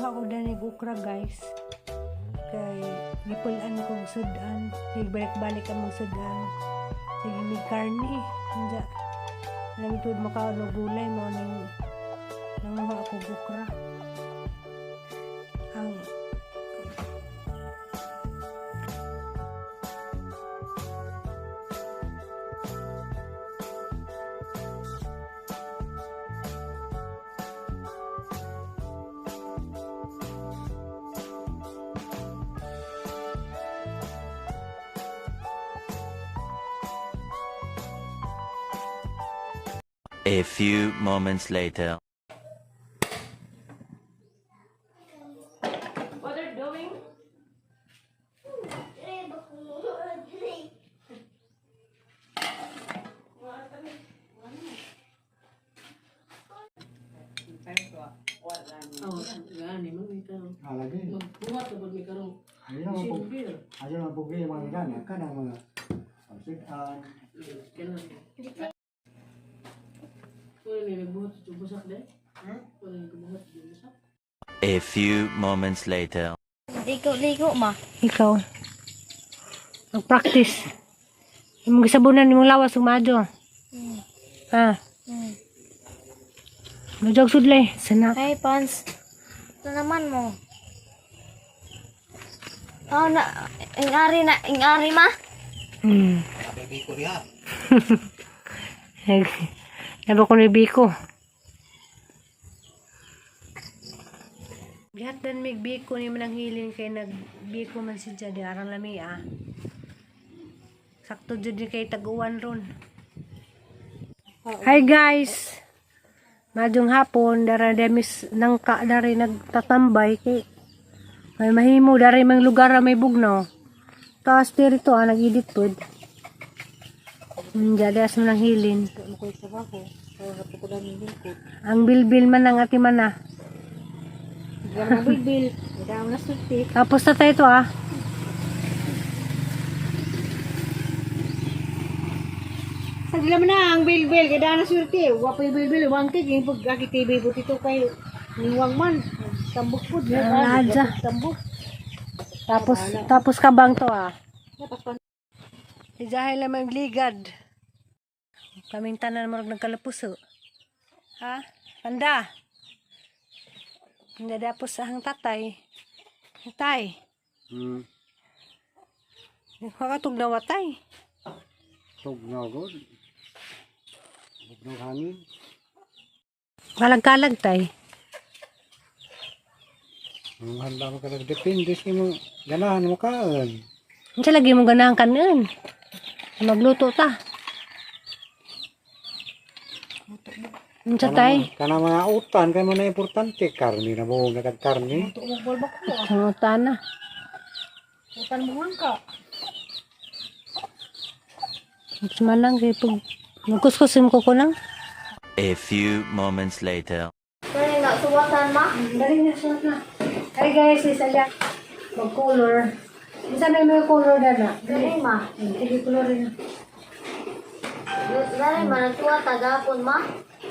Nanguha ko dani okra guys. Kay gipulan kong sudan. Balik-balik ang mga sudan. Sige may karni. Hindi. Namitod makaon ng gulay mo ning nanguha ako okra. Ang A few moments later. what are you doing? Lagi. Magbuhat na pag may karong Ayun ang pag silver. ayun ang pag mga gana kana mga pagsitan. Kailan? Wala may nagbuhat sa busak dahil? Wala may nagbuhat sa busak? A few moments later. Liko ma. Ikaw. Mag-practice. Yung gisabunan ni mong lawas umadyo. Ha? Majog sudlay. Sanak. Hey, Pans. Ito naman mo. Oh, ingari ma. Naba ko ni Biko. Lahat dan may Biko ni manang hilin kay nag-Biko man si Jadi arang lami Sakto Jadi kay taguan ron. Hi guys. Madung hapon dara demis nangka dari nagtatambay kay may mahimo dari mang lugar na may bugnaw. Taas dito nag-edit pod. Jadi as manang hilin. Ang bilbil man ang ati mana. Ang bilbil. Hindi na sulti. Tapos na tayo ito Sagla mo na ang bilbil. Kaya na sulti. Wapoy bilbil. Wangkig. Yung pagkakitibay po dito kayo. Niwang man. Tambok po. Aja. Tambok. Tapos kabang to Ijahay lang magligad. Kaming tanan mo nagkalapuso. Ha? Panda. Hindi dapos ang tatay. Tatay. Nakakatog na watay. Tugnaw gud. Tugnaw hangin. Kalag-kalag tay. Ang handa mo kada depende sa mo ganahan mo kaon. Ano lagi mo ganahan kanin? Magluto ta. Ano tay? Kana mga utan kay mo na importante karni na mo nagad karni. Ang utana. Utan mo ka. Mas manang kay pag magkuskusin ko ko lang. A few moments later. Kaya na suwatan ma. Dali na siya na. Hi guys, isa lang. Mag-color. Isa na may color na na. Dali ma. Sige, color rin. Dali ma. Nagsuwa tagapon ma.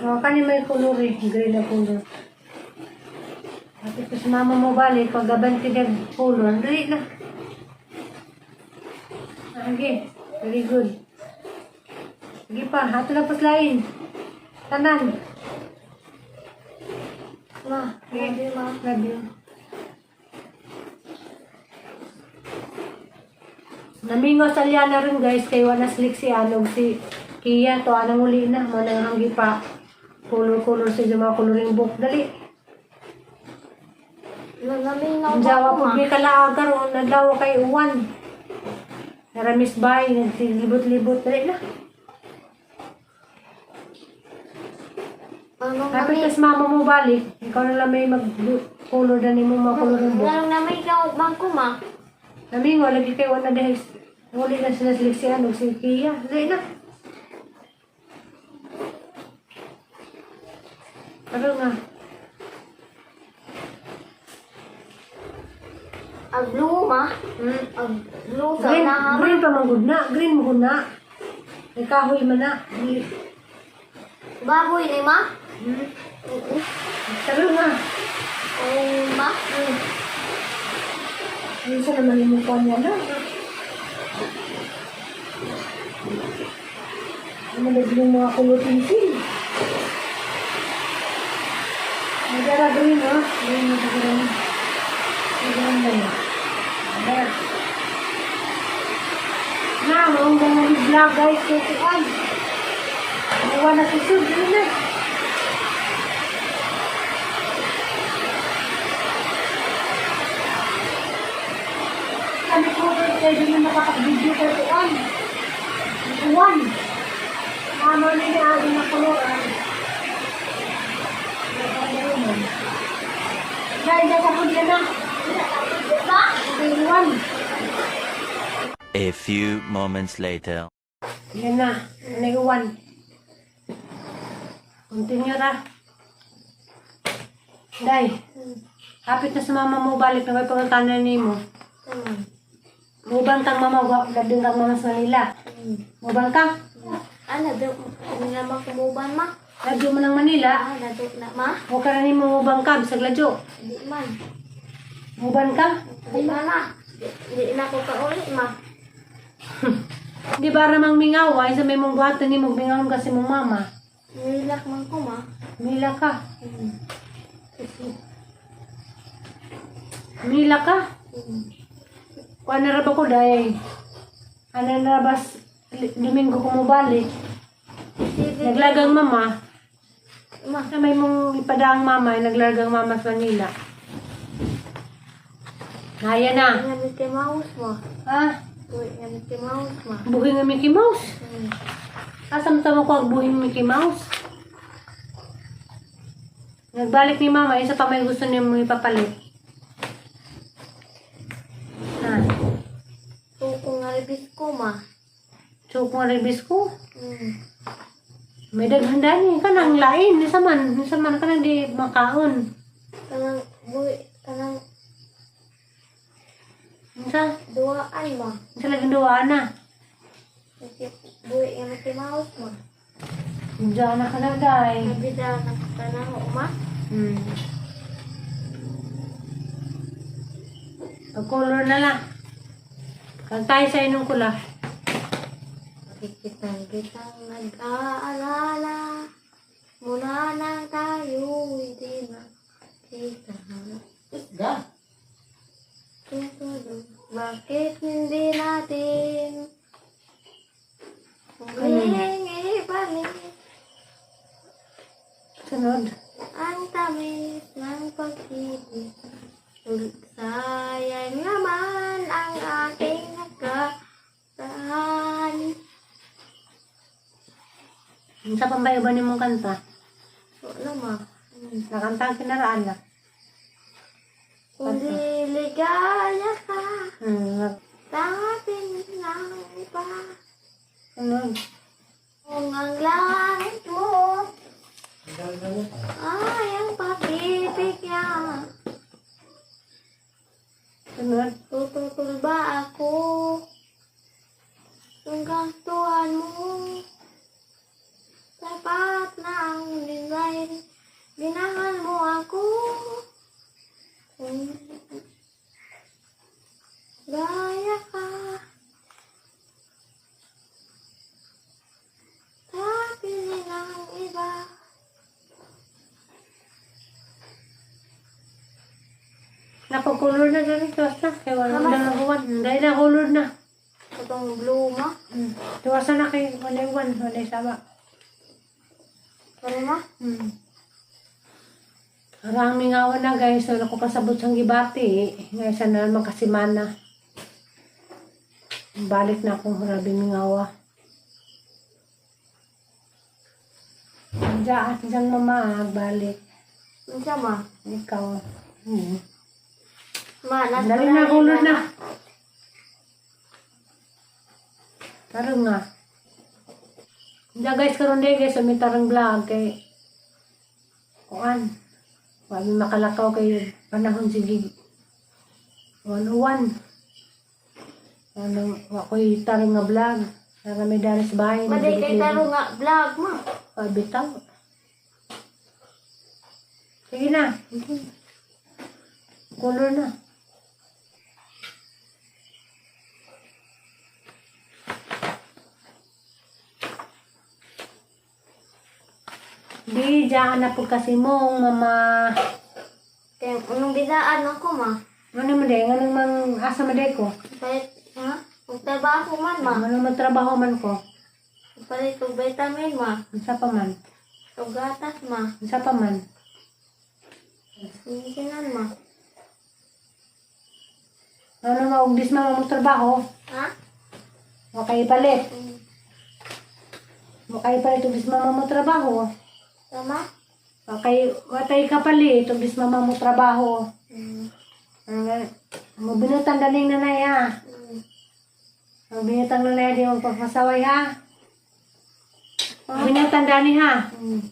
Kani may color eh. Green na color. At ito si mama mo balik. Pag gabanti na color. Dali na. Okay. Very good. Sige pa. Hato na paslain. Tanan. Ma. Love you, ma. Love you. Namingo sa Liana rin guys, kay wala slik si Anog si Kia, to anang uli na, manang hanggi pa. Color-color sa mga coloring book. Dali. Naminaw Ang ba jawa ko po, ma? di kalaagar o nadawa kay uwan. Naramis bay, nagsilibot-libot. Dali na. Anong Kapit nami? tas mama mo balik, ikaw na lang may mag-color na ni mo mga coloring book. Anong nami ikaw bangko ma? Namingo, lagi kay wala dahil uli na sila slik si Anog si Kia. Dali na. Ano nga? Ang blue ma. Ang blue sa Green, unahan ma. green pa man gud na. Green mo gud na. May kahoy man na. Baboy ni ma. Sabi nga. Ma. Minsan naman yung mukha niya na. Naman yung mga kulutin-sin. Nagara-green, oh. Green na green. Green na yun. Ayan. Na, maunggang na vlog guys. Kukuan. Iwan na susod. Green na. Kami ko kayo din na nakapag-video kayo kuan. Kuan. Mama nila agad na kuluran. Dahil nasapod ka na. Iwan. A few moments later. Yan na. Naiwan. Continue ra. Day. Hapit na sa mama mo balik na may pangantanan ni mo. Mubang kang mama, gading kang mama sa Manila. Mubang ka? Ano daw? Naman kumuban, ma. Ladyo mo ng Manila. Nado na, ma. Huwag ka na ni mo mubang ka, bisag ladyo. Di man. Mubang ka? Di man, na. Di na ko kaulit, ma. Di ba ramang mingaw, ay sa may mong buhatan ni mong mingaw kasi mong mama. Nilak man ko, ma. Mila ka. Mila ka? Kuha na raba ko dahil. Ano na rabas, Domingo ko mo balik. Naglagang mama. Ma. Na may mong ipadaang mama, ay naglagang mama sa Manila. Naya na. Nga Mickey Mouse, ma. Ha? Uy, nga Mickey Mouse, ma. Buhay ng Mickey Mouse. Asam-tama ko ang buhay ng Mickey Mouse. Nagbalik ni mama, isa pa may gusto niya mong ipapalit. Ha? Tuko nga ribis ko, ma. So, kung ribis ko, Hmm. may daghanda niya. Kanang lain. Nisa man ka na di makaon. Kanang buhi, kanang Nisa? duaan, ma. Nisa lagi duwa na. Buhi nga Mickey Mouse, ma. Diyan na ka na, day. Nabida na kanang, ma. Pag-color na lang. Kantay sa inong kula. Kitang nag-aalala mula nang tayo hindi na kita. Bakit hindi natin muling ibalik Sunod. ang tamis ng pag-ibig? Sayang naman ang aking nagkasaan. Sa pambayo-ba ni mong kanta? Wala, ma. Nakanta ang kinaraan na. Kundi ligaya ka, tangapin ng iba. Sunod. Kung ang langit mo ay ang papipigyan, Sunod. tututol ba ako kung gantuan mo? Sapat na ang nilay, ginahal mo ako. Gaya ka, tapilin ng iba. Napag-color na dyan ito. Kaya wala na nagawan. Dahil na color na. Itong blue, ma. Tuwasan na kay Walay-wan. Walay-sama. Ano, ma? Harang mingawan na guys. So, ako pasabot sang gibati. Ngayon sana naman kasimana. Balik na akong harabi mingawa. Diyan, diyang mama, balik. Ano siya, ma? Ikaw. Ma, nasa Dali na, kulod na. Tarong nga. Diyan guys, karon day guys, may tarong vlog kay kuan. Wala makalakaw kay panahon sige. 101. Ako'y tarong nga vlog. Para may dali sa bahay. Maday kay taro nga vlog, ma. Bitaw. Sige na. Color na. Di, dyan na po kasi mong mama. Kaya unong bidaan ako ma. Ano mo de? Anong mang asa mo de ko? Palit, ha? Kung trabaho man ma. Ano magtrabaho man ko? Palit og vitamin ma. Unsa pa man? Og gatas ma. Unsa pa man? Sinisinan ma. Ano maugdis mo trabaho? Ha? Okay palit. Mm. Okay palit ugdis mo trabaho. Tama? Okay, watay ka palit ugdis mo trabaho. Mm. Mo binutan daling nanay ha. Mm. Mo binutan nanay di mo pagpasaway ha. Binutan dani ha. Mm.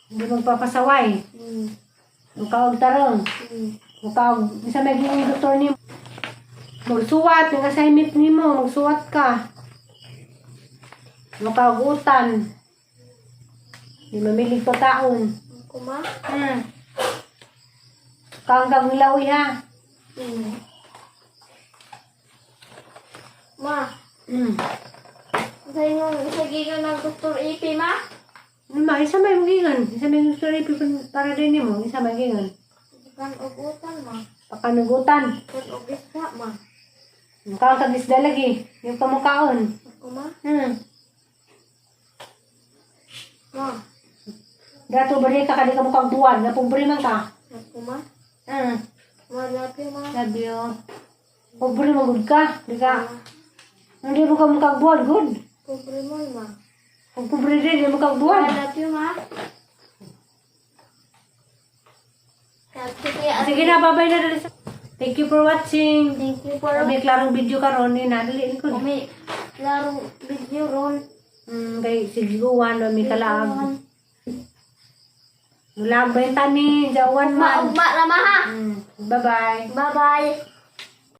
Hindi magpapasaway. Mm. Mukha og tarong. Mm. Mukha og isa maging doktor ni magsuwat ng assignment nimo, magsuwat ka. Mukha og utan. Di mamilig pa taon. Ako ma? Kanggang nilawi ha. Mm. Ma, sa inyong isagigan ng Dr. Ipi ma? Ma, isa may magigan. Isa may doktor para din nimo, isa may magigan. Kan og utang ma. Pakanugutan. Kan og isda ma. Mukha kag isda lagi. Yung pamukhaon. Ako ma? Ma, Gato bari ka kadi ka mukhang buwan. Napobre man ka. ako ma? Hmm. Ma, love you ma. Love you. Pobre man gud ka. Di ka. Hindi mo ka mukhang buwan. Good. Pobre mo ma. Kung pobre din, hindi mo kang Ma, buwan. love you ma. Sige, Sige na, bye-bye na dali sa... Thank you for watching. thank you for May klarong video karon ni Nadali ko. Umi, larong video ron. Kay sigiguan no mi kalaag. Mulag benta ni jawan Ma, man. ugma lama ha. Bye-bye. Bye-bye.